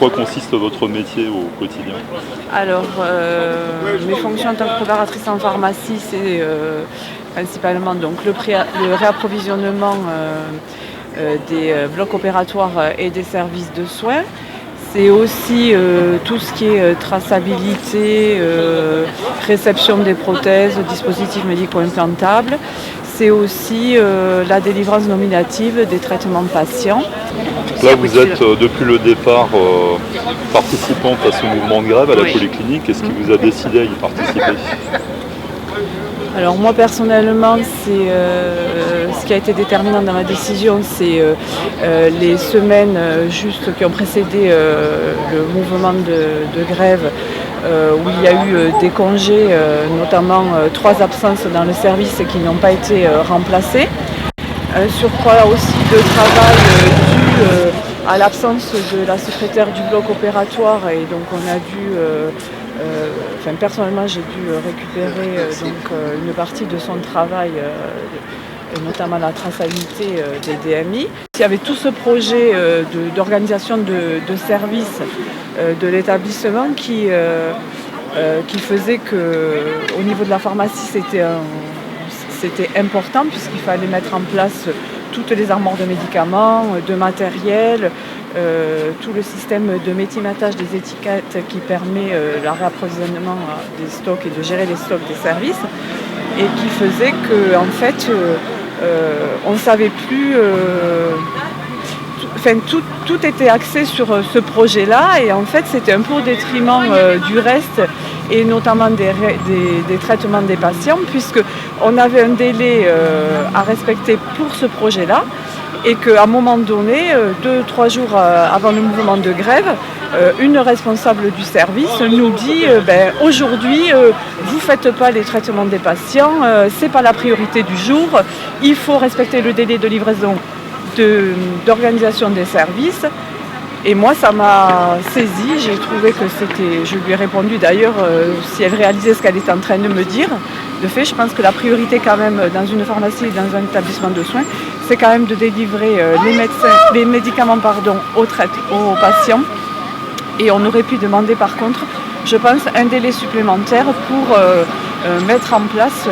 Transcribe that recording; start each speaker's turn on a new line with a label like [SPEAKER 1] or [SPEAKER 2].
[SPEAKER 1] quoi consiste votre métier au quotidien?
[SPEAKER 2] Alors, mes fonctions en tant que préparatrice en pharmacie, c'est principalement donc le réapprovisionnement des blocs opératoires et des services de soins. C'est aussi tout ce qui est traçabilité, réception des prothèses, dispositifs médicaux implantables. C'est aussi la délivrance nominative des traitements patients.
[SPEAKER 1] Là, vous êtes depuis le départ participante à ce mouvement de grève à la
[SPEAKER 2] Oui.
[SPEAKER 1] polyclinique. Qu'est-ce qui vous a décidé à y participer?
[SPEAKER 2] Alors moi personnellement, ce qui a été déterminant dans ma décision, c'est les semaines juste qui ont précédé le mouvement de grève, où il y a eu des congés, notamment 3 absences dans le service qui n'ont pas été remplacées. Un surcroît aussi de travail dû à l'absence de la secrétaire du bloc opératoire, et donc on a dû personnellement j'ai dû récupérer une partie de son travail, et notamment la traçabilité des DMI. Il y avait tout ce projet d'organisation de services de l'établissement qui faisait qu'au niveau de la pharmacie c'était important, puisqu'il fallait mettre en place toutes les armoires de médicaments, de matériel, tout le système de métimatage des étiquettes qui permet le réapprovisionnement des stocks et de gérer les stocks des services, et qui faisait que en fait on ne savait plus, tout était axé sur ce projet-là, et en fait c'était un peu au détriment du reste, et notamment des traitements des patients, puisqu'on avait un délai à respecter pour ce projet-là, et qu'à un moment donné, 2-3 jours avant le mouvement de grève, une responsable du service nous dit aujourd'hui vous ne faites pas les traitements des patients, c'est pas la priorité du jour, il faut respecter le délai de livraison d'organisation des services. Et moi ça m'a saisie, j'ai trouvé que je lui ai répondu d'ailleurs si elle réalisait ce qu'elle était en train de me dire. De fait, je pense que la priorité quand même dans une pharmacie et dans un établissement de soins, c'est quand même de délivrer les médicaments aux patients. Et on aurait pu demander par contre, je pense, un délai supplémentaire pour mettre en place